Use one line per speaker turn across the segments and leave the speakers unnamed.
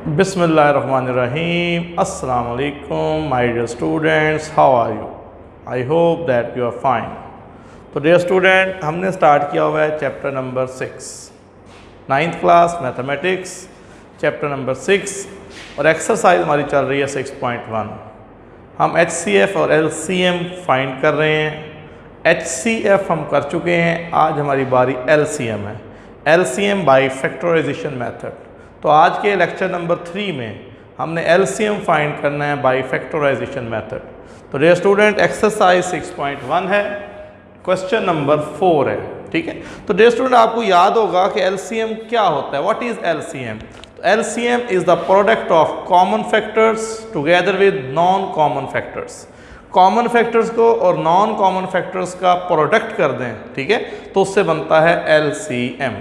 Bismillahirrahmanirrahim. Assalamu alaikum, my dear students. How are you? I hope that you are fine. तो dear student, हमने start किया हुआ है chapter number 6, 9th class mathematics, chapter number 6 और exercise हमारी चल रही है 6.1। हम HCF और LCM फाइंड कर रहे हैं। HCF हम कर चुके हैं, आज हमारी बारी LCM है। LCM by factorization method. तो आज के लेक्चर नंबर 3 में हमने LCM फाइंड करना है बाय फैक्टराइजेशन मेथड। तो डियर स्टूडेंट, एक्सरसाइज 6.1 है, क्वेश्चन नंबर 4 है। ठीक है, तो डियर स्टूडेंट आपको याद होगा कि LCM क्या होता है। What is LCM? तो LCM is the product of common factors together with non common factors. Common factors को और नॉन कॉमन फैक्टर्स का प्रोडक्ट कर दें, ठीक है, तो उससे बनता है LCM।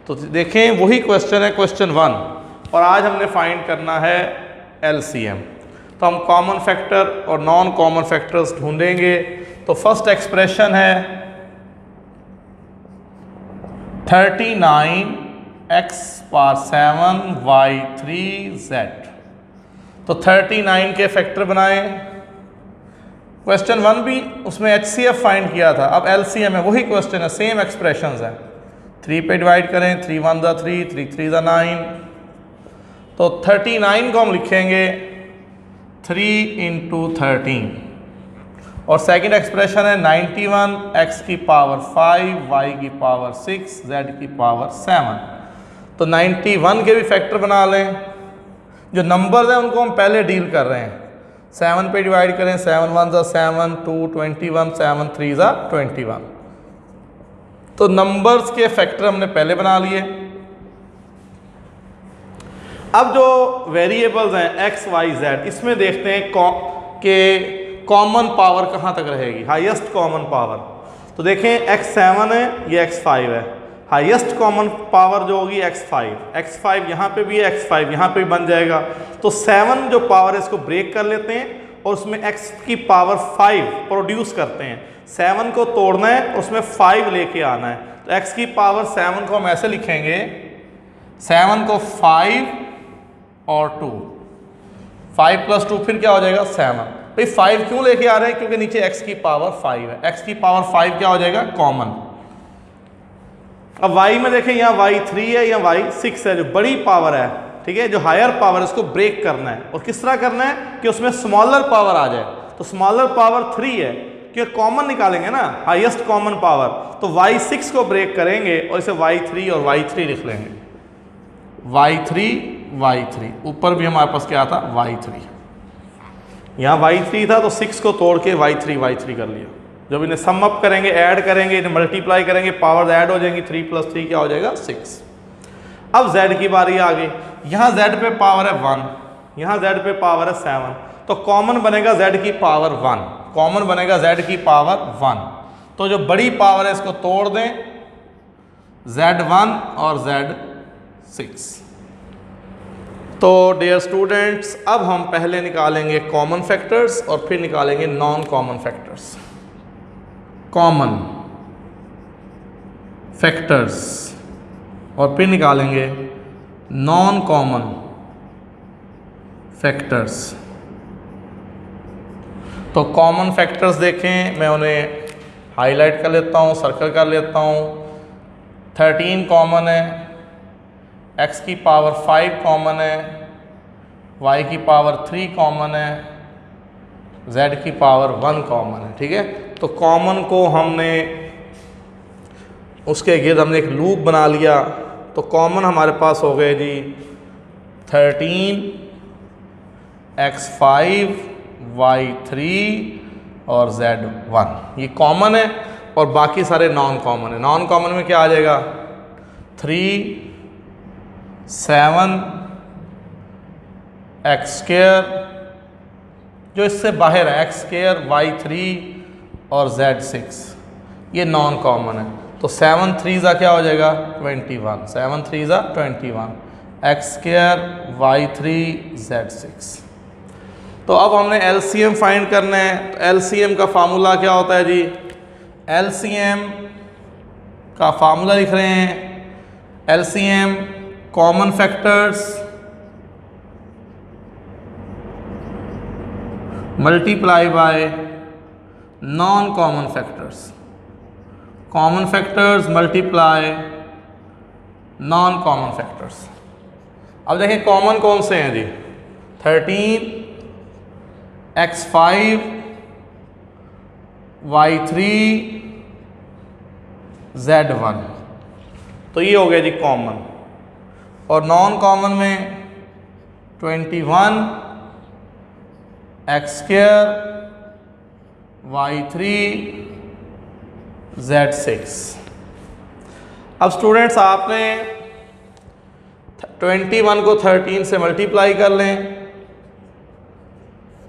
तो देखें, वही क्वेश्चन है, क्वेश्चन 1, और आज हमने फाइंड करना है LCM। तो हम कॉमन फैक्टर और नॉन कॉमन फैक्टर्स ढूंढेंगे। तो फर्स्ट एक्सप्रेशन है 39x पावर 7 y3z। तो 39 के फैक्टर बनाएं। क्वेश्चन 1 भी उसमें HCF फाइंड किया था, अब LCM है, वही क्वेश्चन है, सेम एक्सप्रेशंस है। 3 पे डिवाइड करें, 3 1 ज़ा 3, 3 3 ज़ा 9। तो 39 को हम लिखेंगे 3 इंटू 13। और सेकंड एक्सप्रेशन है 91 x की पावर 5 y की पावर 6 z की पावर 7। तो 91 के भी फैक्टर बना लें। जो नंबर्स हैं उनको हम पहले डील कर रहे हैं। 7 पे डिवाइड करें, 7 1 ज़ा 7, 2 21, 7 3 ज़ा 21। तो नंबर्स के फैक्टर हमने पहले बना लिए। अब जो वेरिएबल्स हैं x y z, इसमें देखते हैं कि कॉमन पावर कहाँ तक रहेगी, हाईएस्ट कॉमन पावर। तो देखें, x7 है, ये x5 है। हाईएस्ट कॉमन पावर जो होगी x5 यहाँ पे भी है, x5 यहाँ पे भी बन जाएगा। तो 7 जो पावर है इसको ब्रेक कर लेते हैं और उसमें x की पावर 5 प्रोड्यूस करते हैं। 7 को तोड़ना है और उसमें 5 लेके आना है। तो x की पावर 7 को हम ऐसे लिखेंगे, 7 को 5 और 2, 5 + 2 फिर क्या हो जाएगा 7। भाई 5 क्यों लेके आ रहे हैं? क्योंकि नीचे x की पावर 5 है। x की पावर 5 क्या हो जाएगा? कॉमन। अब y में देखें, यहाँ y3 है, यहाँ y6 है, जो बड़ी पावर है, ठीक है, जो हायर पावर है, इसको ब्रेक करना है। और किस तरह करना है कि उसमें स्मॉलर पावर आ जाए। तो स्मॉलर पावर 3 है, क्योंकि कॉमन निकालेंगे ना, हाईएस्ट कॉमन पावर। तो y6 को ब्रेक करेंगे और इसे y3 और y3 लिख लेंगे। y3 ऊपर भी हमारे पास क्या था, y3। यहाँ y3 था तो 6 को तोड़ के y3 कर लिया। जब इन्हें सम अप करेंगे, ऐड करेंगे, इन्हें मल्टीप्लाई करेंगे, पावर ऐड हो जाएंगी। 3 + 3 क्या हो जाएगा 6। अब z की बारी आ गई। यहाँ z पे पावर है 1, यहाँ z पे पावर है 7। तो कॉमन बनेगा z की पावर 1, कॉमन बनेगा z की पावर 1। तो जो बड़ी पावर है इसको तोड़ दें, z1 और z6। तो डियर स्टूडेंट्स, अब हम पहले निकालेंगे कॉमन फैक्टर्स और फिर निकालेंगे non common factors. Common factors और फिर निकालेंगे नॉन कॉमन फैक्टर्स। तो कॉमन फैक्टर्स देखें, मैं उन्हें हाईलाइट कर लेता हूँ, सर्कल कर लेता हूँ। 13 कॉमन है, x की पावर 5 कॉमन है, y की पावर 3 कॉमन है, z की पावर 1 कॉमन है। ठीक है, तो कॉमन को हमने उसके गिर्द हमने एक लूप बना लिया। तो कॉमन हमारे पास हो गए जी 13 x5 y3 और z1, ये कॉमन है। और बाकी सारे नॉन कॉमन है। नॉन कॉमन में क्या आ जाएगा, 3 7 x², जो इससे बाहर है x² y3 और z6, ये नॉन कॉमन है। तो 7 3 ज़ा क्या हो जाएगा 21, 7 3 ज़ा 21, x² y3 z6। तो अब हमने LCM फाइंड करना है। तो LCM का फार्मूला क्या होता है जी, LCM का फार्मूला लिख रहे हैं। LCM common factors multiply by non common factors, common factors multiply non common factors. अब देखें कॉमन कौन से हैं जी, 13 x5 y3 z1, तो ये हो गया जी कॉमन। और नॉन कॉमन में 21 x2 y3 z6। अब स्टूडेंट्स आपने 21 को 13 से मल्टीप्लाई कर लें,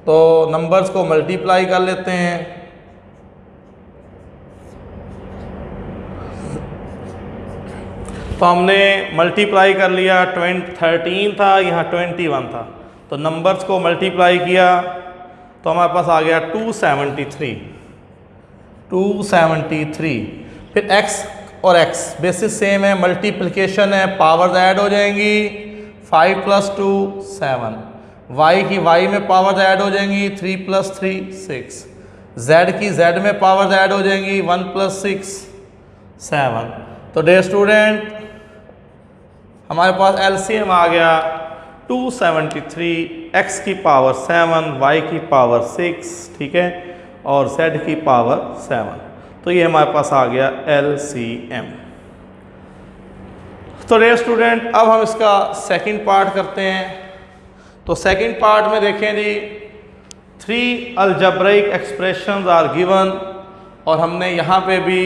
तो नंबर्स को मल्टीप्लाई कर लेते हैं। तो हमने मल्टीप्लाई कर लिया, 13 था, यहाँ 21 था, तो नंबर्स को मल्टीप्लाई किया तो हमारे पास आ गया 273। फिर x और x बेसिस सेम है, मल्टीप्लिकेशन है, पावर्स ऐड हो जाएंगी, 5 + 2 7, y की y में पावर्स ऐड हो जाएंगी, 3 + 3 6, z की z में पावर्स ऐड हो जाएंगी, 1 + 6 7। तो डियर स्टूडेंट हमारे पास एलसीएम आ गया 273, x की पावर 7, y की पावर 6, ठीक है, और z की पावर 7। तो ये हमारे पास आ गया LCM। तो डियर स्टूडेंट अब हम इसका सेकंड पार्ट करते हैं। तो सेकंड पार्ट में देखें जी, 3 अलजेब्रिक एक्सप्रेशंस आर गिवन, और हमने यहाँ पे भी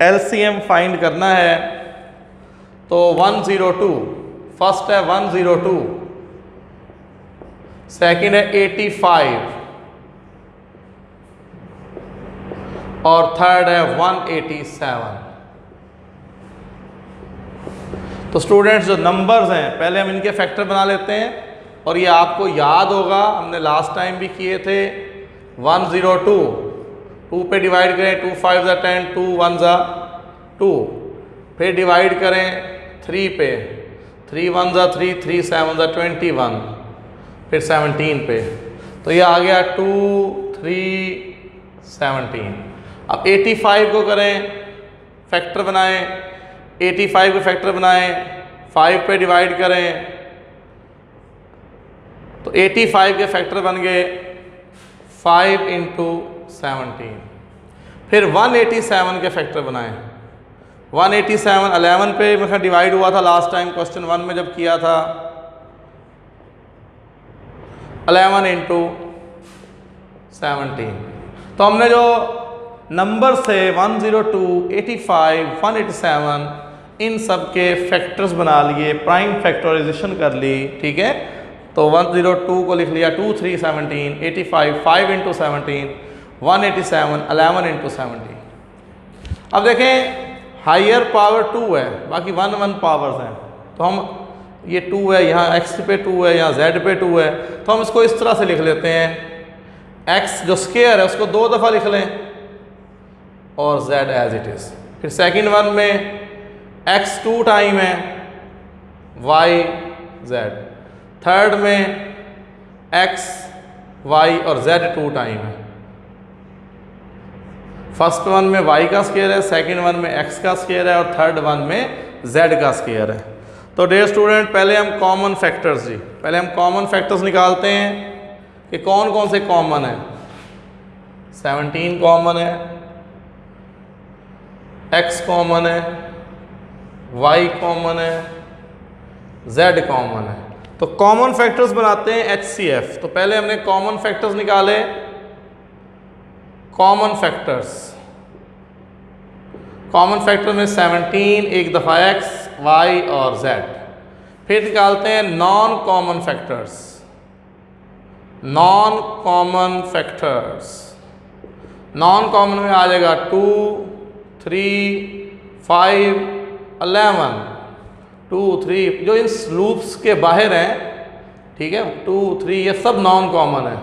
LCM फाइंड करना है। तो 102, फर्स्ट है 102, सेकंड है 85 और थर्ड है 187। तो स्टूडेंट्स जो नंबर्स हैं पहले हम इनके फैक्टर बना लेते हैं, और ये आपको याद होगा हमने लास्ट टाइम भी किए थे। 102, 2 पे डिवाइड करें, 2 5 = 10, 2 1 = 2, फिर डिवाइड करें 3 पे, 3 1 = 3, 3 7 = 21, फिर 17 पे, तो ये आ गया 2 3 17। अब 85 को करें फैक्टर बनाएं, 85 को फैक्टर बनाएं, 5 पे डिवाइड करें, तो 85 के फैक्टर बन गए 5 × 17। फिर 187 के फैक्टर बनाएं, 187 11 पे मतलब डिवाइड हुआ था लास्ट टाइम क्वेश्चन 1 में जब किया था, 11 × 17। तो हमने जो नंबर से 102, 85, 187 इन सब के फैक्टर्स बना लिए, प्राइम फैक्टराइजेशन कर ली, ठीक है। तो 102 को लिख लिया 2 3 17, 85 5 × 17, 187 11 × 17। अब देखें हायर पावर 2 है, बाकी 1 1 पावर्स हैं, तो हम ये 2 है, यहाँ x पे 2 है, यहाँ z पे 2 है, तो हम इसको इस तरह से लिख लेते हैं, x जो स्क्वायर है उसको 2 दफ़ा लिख लें और z एज इट इज़। फिर सेकंड वन में x 2 टाइम है, y z, थर्ड में x y और z 2 टाइम है। फर्स्ट वन में y का स्क्वायर है, सेकंड वन में x का स्क्वायर है और थर्ड वन में z का स्क्वायर है। तो डियर स्टूडेंट पहले हम कॉमन फैक्टर्स जी, पहले हम कॉमन फैक्टर्स निकालते हैं कि कौन कौन से कॉमन है। 17 कॉमन है, x कॉमन है, y कॉमन है, z कॉमन है। तो कॉमन फैक्टर्स बनाते हैं HCF। तो पहले हमने कॉमन फैक्टर्स निकाले, कॉमन फैक्टर्स, कॉमन फैक्टर में 17 एक दफ़ा x, y और z। फिर निकालते हैं non common factors, non common factors, non common में आ जाएगा 2 3 5 11, 2 3 जो इन लूप्स के बाहर हैं, ठीक है, 2 3 ये सब नॉन कॉमन है।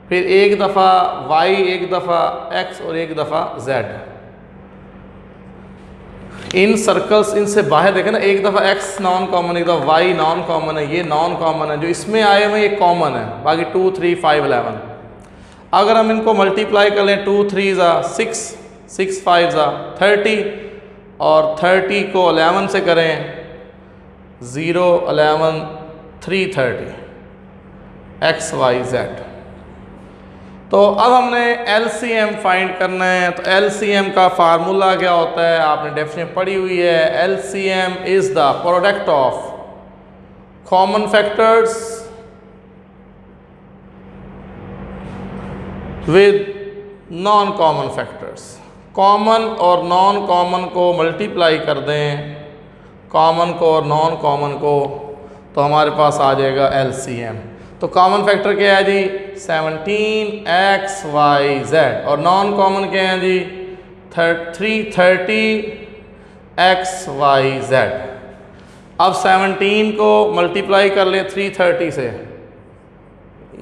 फिर एक दफ़ा y, एक दफ़ा x और एक दफ़ा z। इन सर्कल्स इनसे बाहर देखें ना, एक दफ़ा x नॉन कॉमन, एक दफ़ा y नॉन कॉमन है, ये नॉन कॉमन है, जो इसमें आए हुए ये कॉमन है, बाकी 2 3 5 11। अगर हम इनको मल्टीप्लाई कर लें 2 3 ज़ा 6, 6 5 ज़ा 30 और 30 को 11 से करें 0 11 330 x y z। तो अब हमने LCM फाइंड करना है। तो LCM का फार्मूला क्या होता है, आपने डेफिनेशन पढ़ी हुई है। LCM is the product of common factors with non common factors. Common और नॉन कॉमन को मल्टीप्लाई कर दें, कॉमन को और नॉन कॉमन को, तो हमारे पास आ जाएगा LCM। तो कॉमन फैक्टर क्या है जी 17xyz और नॉन कॉमन क्या है जी 330xyz। अब 17 को मल्टीप्लाई कर ले 330 से,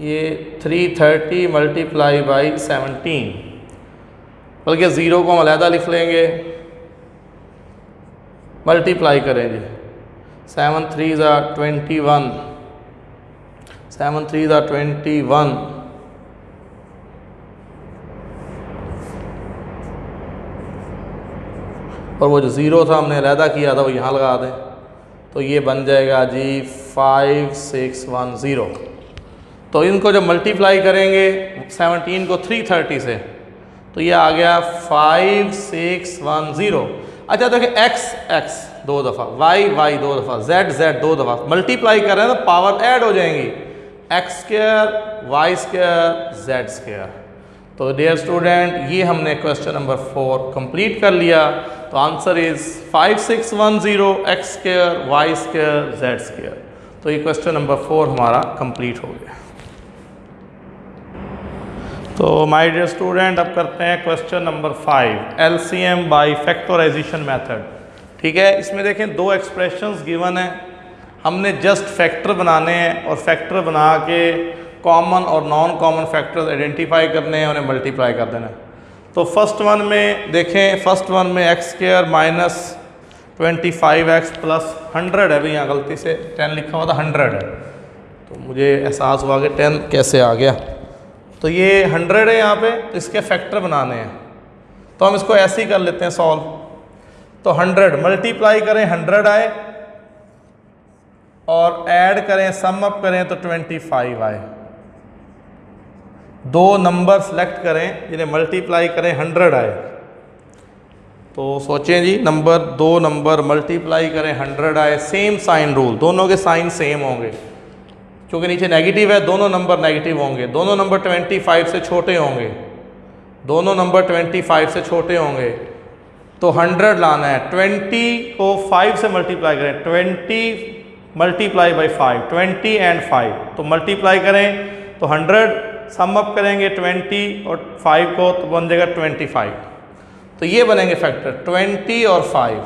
ये 330 मल्टीप्लाई बाई 17, बल्कि ज़ीरो को हम अलहदा लिख लेंगे, मल्टीप्लाई करेंगे 7 3 ज़ा 21, 7 3 ज़ा 21 और वो जो ज़ीरो था हमने अलहदा किया था वो यहाँ लगा दें, तो ये बन जाएगा जी 5610। तो इनको जब मल्टीप्लाई करेंगे 17 को 330 से, तो ये आ गया 5610। अच्छा देखिए x दो दफ़ा, y दो दफ़ा, z दो दफ़ा मल्टीप्लाई कर रहे हैं तो पावर ऐड हो जाएंगी, x square y square z square. तो डियर स्टूडेंट ये हमने क्वेश्चन नंबर 4 कंप्लीट कर लिया। तो answer is 5610 x square y square z square. तो ये क्वेश्चन नंबर 4 हमारा कंप्लीट हो गया। तो माय डियर स्टूडेंट अब करते हैं question number 5, LCM by factorization method. ठीक है, इसमें देखें दो एक्सप्रेशंस गिवन है, हमने जस्ट फैक्टर बनाने हैं और फैक्टर बना के कॉमन और नॉन कॉमन फैक्टर्स आइडेंटिफाई करने हैं, उन्हें मल्टीप्लाई कर देना है। तो फर्स्ट वन में देखें, फर्स्ट वन में x square minus 25x plus 100 है, भाई यहाँ गलती से 10 लिखा हुआ था 100 है, तो मुझे एहसास हुआ कि 10 कैसे आ गया। तो ये 100 है यहाँ पे, तो इसके फैक्टर बनाने हैं, तो हम इसको ऐसे ही कर लेते हैं सॉल्व। तो 100 मल्टीप्लाई करें 100 आए और ऐड करें सम अप करें तो 25 आए। दो नंबर सेलेक्ट करें जिन्हें मल्टीप्लाई करें 100 आए। तो सोचें जी, दो नंबर मल्टीप्लाई करें 100 आए, सेम साइन रूल, दोनों के साइन सेम होंगे, क्योंकि नीचे नेगेटिव है, दोनों नंबर नेगेटिव होंगे, दोनों नंबर 25 से छोटे होंगे, दोनों नंबर 25 से छोटे होंगे। तो 100 लाना है, 20 को 5 से मल्टीप्लाई करें, 20 मल्टीप्लाई बाई 5, 20 एंड 5, तो मल्टीप्लाई करें तो 100, सम अप करेंगे 20 और 5 को तो बन जाएगा 25। तो ये बनेंगे फैक्टर 20 और 5,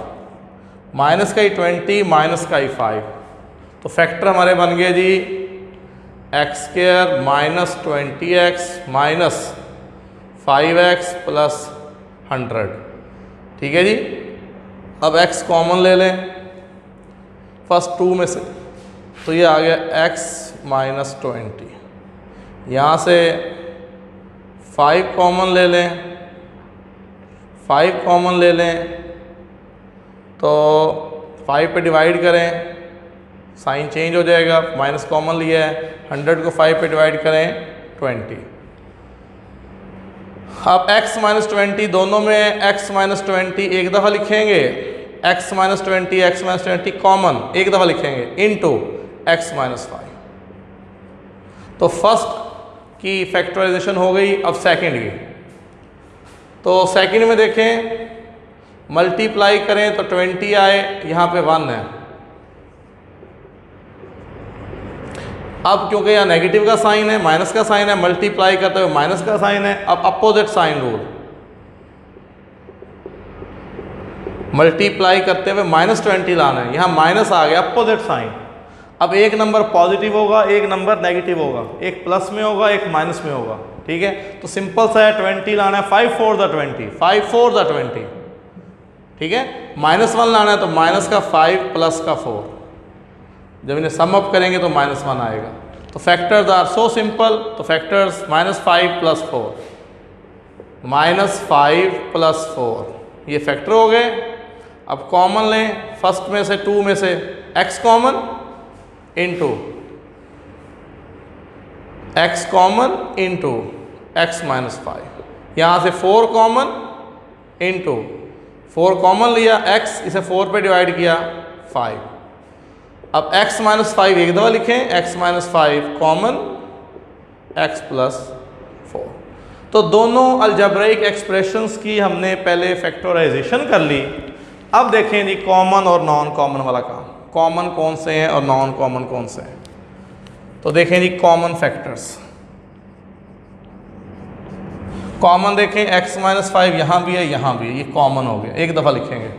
माइनस का ही 20 माइनस का ही 5, तो फैक्टर हमारे बन गए जी x square minus 20x minus 5x plus 100। ठीक है जी, अब x कॉमन ले लें फर्स्ट 2 में से, तो ये आ गया x माइनस 20, यहाँ से 5 कॉमन ले लें, 5 कॉमन ले लें तो 5 पे डिवाइड करें, साइन चेंज हो जाएगा, माइनस कॉमन लिया है, 100 को 5 पे डिवाइड करें 20। अब x माइनस 20, दोनों में x माइनस 20 एक दफ़ा लिखेंगे, x माइनस 20 कॉमन एक दफ़ा लिखेंगे इनटू x माइनस 5। तो फर्स्ट की फैक्टराइजेशन हो गई। अब सेकंड की, तो सेकंड में देखें मल्टीप्लाई करें तो 20 आए, यहाँ पे 1 है। अब क्योंकि यहाँ नेगेटिव का साइन है, माइनस का साइन है, मल्टीप्लाई करते हुए माइनस का साइन है। अब अपोजिट साइन रूल, मल्टीप्लाई करते हुए माइनस 20 लाना है, यहाँ माइनस आ गया, अपोजिट साइन। अब एक नंबर पॉजिटिव होगा, एक नंबर नेगेटिव होगा, एक प्लस में होगा, एक माइनस में होगा। ठीक है, तो सिंपल सा है, 20 लाना है, 5 4 ज़ा 20, 5 4 ज़ा 20, ठीक है, -1 लाना है तो माइनस का 5 प्लस का 4, जब इन्हें सम अप करेंगे तो -1 आएगा। तो फैक्टर्स आर सो सिंपल, तो फैक्टर्स -5 प्लस 4, -5 प्लस 4 ये फैक्टर हो गए। अब कॉमन लें, फर्स्ट में से 2 में से x common into x common into x -5, यहाँ से 4 कॉमन इंटू 4 कॉमन लिया x, इसे 4 पे डिवाइड किया 5। अब x -5 एक दफ़ा लिखें, x -5 कॉमन x प्लस 4। तो दोनों अलजेब्रिक एक्सप्रेशंस की हमने पहले फैक्टराइजेशन कर ली। अब देखें जी कॉमन और नॉन कॉमन वाला काम, कॉमन कौन से हैं और नॉन कॉमन कौन से हैं। तो देखें जी कॉमन फैक्टर्स, कॉमन देखें x -5 यहाँ भी है यहाँ भी है, ये कॉमन हो गया, एक दफ़ा लिखेंगे।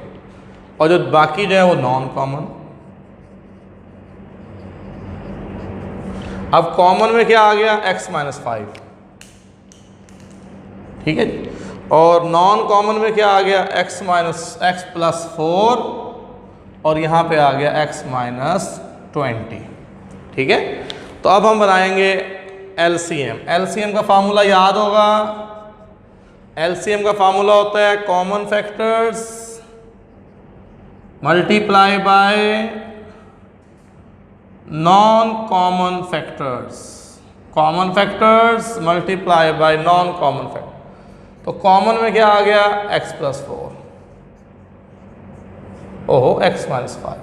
और जो बाकी जो है वो नॉन कॉमन। अब कॉमन में क्या आ गया, x -5, ठीक है जी। और नॉन कॉमन में क्या आ गया, x प्लस 4, और यहाँ पे आ गया x -20, ठीक है। तो अब हम बनाएंगे LCM। LCM का फार्मूला याद होगा, LCM का फार्मूला होता है common factors multiply by non common factors, common factors multiply by non common factor. तो कॉमन में क्या आ गया, x प्लस 4, ओहो x -5,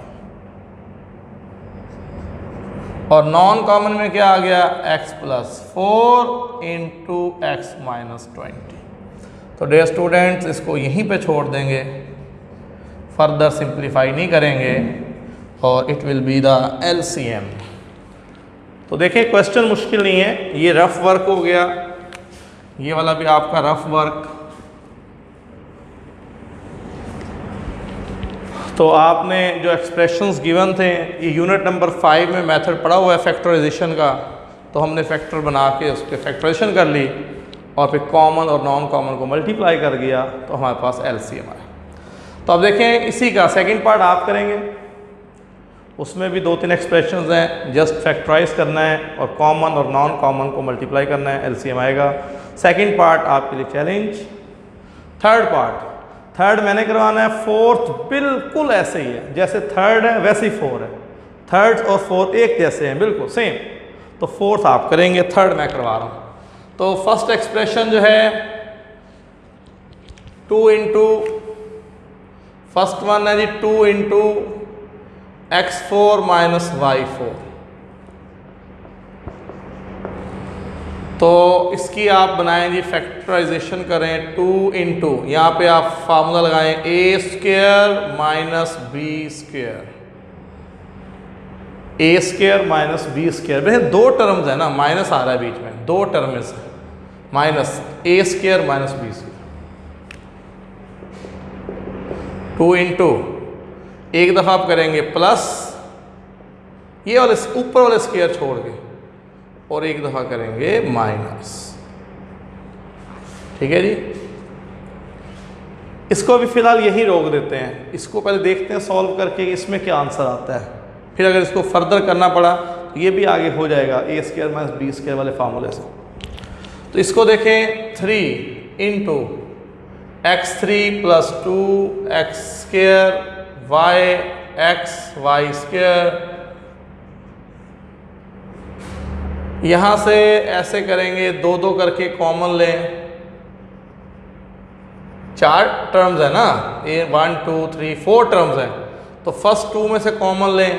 और नॉन कॉमन में क्या आ गया, x प्लस 4 इंटू x -20। तो डियर स्टूडेंट्स इसको यहीं पे छोड़ देंगे, फर्दर सिंप्लीफाई नहीं करेंगे, और it will be the LCM। तो देखिए क्वेश्चन मुश्किल नहीं है, ये रफ वर्क हो गया, ये वाला भी आपका रफ वर्क। तो आपने जो एक्सप्रेशंस गिवन थे, ये यूनिट नंबर 5 में मेथड पढ़ा हुआ है फैक्टराइजेशन का, तो हमने फैक्टर बना के उस पर फैक्टराइजेशन कर ली और फिर कॉमन और नॉन कॉमन को मल्टीप्लाई कर दिया, तो हमारे पास LCM आया। तो अब देखें इसी का सेकंड पार्ट आप करेंगे, उसमें भी 2-3 एक्सप्रेशंस हैं, जस्ट फैक्टराइज करना है और कॉमन और नॉन कॉमन को मल्टीप्लाई करना है, LCM आएगा। सेकंड पार्ट आपके लिए चैलेंज। थर्ड मैंने करवाना है, फोर्थ बिल्कुल ऐसे ही है, जैसे थर्ड है वैसे ही 4 है, थर्ड और फोर्थ एक जैसे हैं बिल्कुल सेम। तो फोर्थ आप करेंगे, थर्ड मैं करवा रहा हूँ। तो फर्स्ट एक्सप्रेशन जो है 2 इंटू, फर्स्ट वन है जी 2 इंटू x4 माइनस y4। तो इसकी आप बनाएं जी, फैक्टराइजेशन करें 2 इंटू, यहाँ पे आप फार्मूला लगाएं a² minus b², a² minus b²। वैसे 2 टर्म्स है ना, माइनस आ रहा है बीच में, 2 टर्म से minus a² minus b²। 2 into, एक दफ़ा आप करेंगे प्लस, ये वाले ऊपर वाले स्क्वायर छोड़ के, और एक दफ़ा करेंगे माइनस, ठीक है जी। इसको भी फिलहाल यही रोक देते हैं, इसको पहले देखते हैं सॉल्व करके इसमें क्या आंसर आता है, फिर अगर इसको फर्दर करना पड़ा तो ये भी आगे हो जाएगा a² माइनस b² वाले फार्मूले से। तो इसको देखें 3 into x3 plus 2x² y² यहाँ से ऐसे करेंगे, 2 करके कॉमन लें, 4 टर्म्स है ना, ये 1 2 3 4 टर्म्स हैं। तो फर्स्ट 2 में से कॉमन लें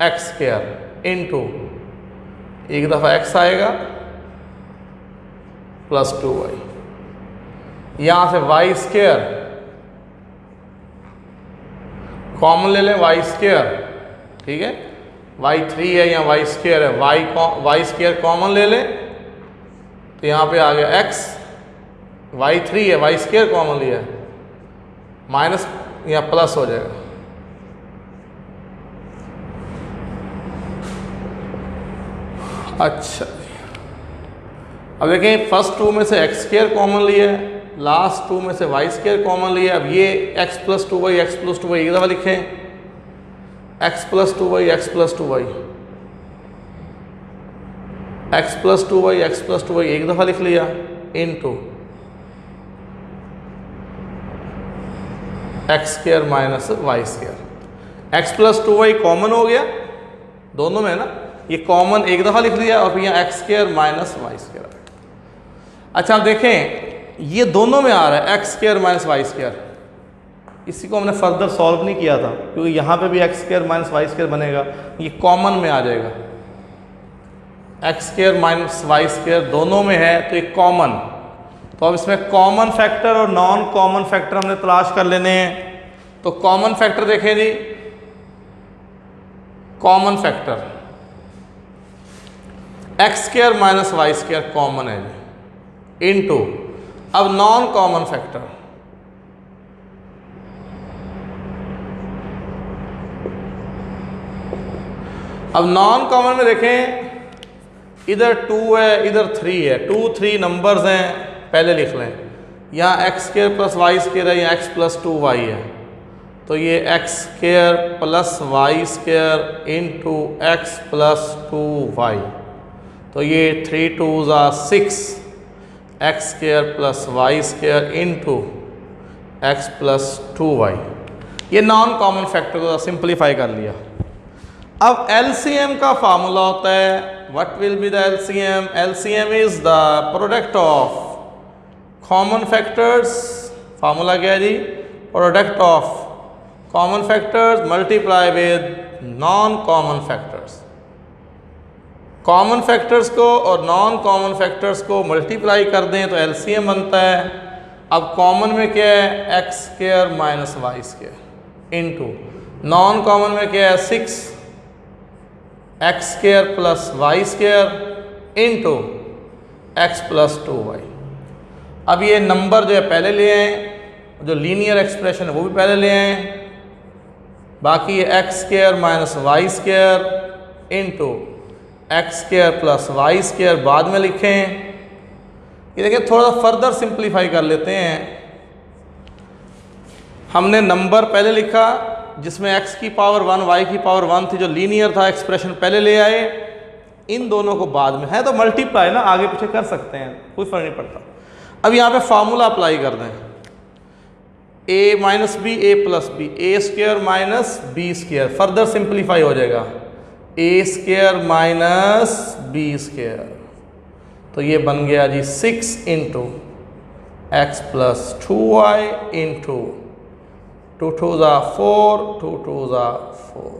x² इंटू, एक दफ़ा x आएगा प्लस 2y, यहाँ से y² कॉमन ले लें y², ठीक है, y3 है या y² है, y² कॉमन ले लें, तो यहाँ पे आ गया x, y3 है, y² कॉमन लिया है, माइनस या प्लस हो जाएगा। अच्छा, अब देखें फर्स्ट 2 में से x² कॉमन लिया है, लास्ट टू में से वाई स्क्वायर कॉमन लिया। अब ये x प्लस टू वाई एक दफ़ा लिखें, x प्लस टू वाई एक दफ़ा लिख लिया, into x square minus y square. X plus two y common हो गया दोनों में ना, ये कॉमन एक दफ़ा लिख लिया और फिर यहाँ x square minus y square. अच्छा आप देखें ये दोनों में आ रहा है x square minus y square, इसी को हमने फर्दर सॉल्व नहीं किया था क्योंकि यहाँ पे भी x square minus y square बनेगा, ये कॉमन में आ जाएगा। X square minus y square दोनों में है तो ये कॉमन, तो अब इसमें कॉमन फैक्टर और नॉन कॉमन फैक्टर हमने तलाश कर लेने हैं। तो कॉमन फैक्टर देखें जी, common factor x square minus y square common है जी, इनटू अब नॉन कॉमन फैक्टर अब नॉन कॉमन में देखें इधर 2 है इधर 3 है, 2 3 नंबर्स हैं, पहले लिख लें। यहाँ x square plus y square है, यहाँ एक्स प्लस 2 वाई है, तो ये x square plus y square into x plus 2 y, तो ये 3 2 ज़ा 6 x square plus y square into x plus 2 y. ये नॉन कॉमन फैक्टर को सिंप्लीफाई कर लिया। अब एलसीएम का फार्मूला होता है, what will be the LCM? LCM is the product of common factors. Formula क्या है जी? Product of common factors multiply with non common factors. Common factors को और नॉन कॉमन फैक्टर्स को मल्टीप्लाई कर दें तो एलसीएम बनता है। अब कॉमन में क्या है? X square minus y square into non common में क्या है? 6 x square plus y square into x plus 2 y. अब ये नंबर जो है पहले ले आए, जो लीनियर एक्सप्रेशन है वो भी पहले ले आए, बाकी ये x square minus y square into x square plus y square बाद में लिखें। ये देखिए थोड़ा सा फर्दर सिंप्लीफाई कर लेते हैं। हमने नंबर पहले लिखा जिसमें x की पावर 1 y की पावर 1 थी, जो लीनियर था, एक्सप्रेशन पहले ले आए, इन दोनों को बाद में, है तो मल्टीप्लाई ना, आगे पीछे कर सकते हैं, कोई फर्क नहीं पड़ता। अब यहाँ पे फार्मूला अप्लाई कर दें, a minus b a plus b, a square minus b square, further simplify हो जाएगा a square minus b square, तो ये बन गया जी 6 into x plus 2y into 2 2 ज़ा 4 2 2 ज़ा 4,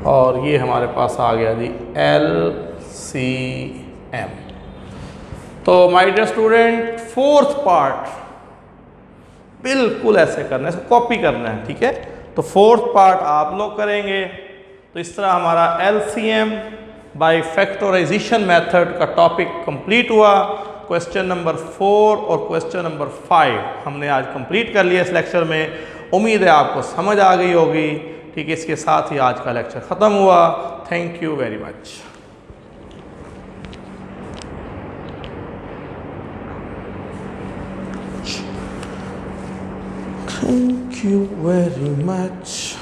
और ये हमारे पास आ गया जी LCM। तो my dear student, fourth part बिल्कुल ऐसे करना है, इसको कॉपी करना है, ठीक है। तो फोर्थ पार्ट आप लोग करेंगे। तो इस तरह हमारा LCM बाय फैक्टराइजेशन मेथड का टॉपिक कंप्लीट हुआ। क्वेश्चन नंबर 4 और क्वेश्चन नंबर 5 हमने आज कंप्लीट कर लिया इस लेक्चर में। उम्मीद है आपको समझ आ गई होगी, ठीक है। इसके साथ ही आज का लेक्चर ख़त्म हुआ। Thank you very much. Thank you very much.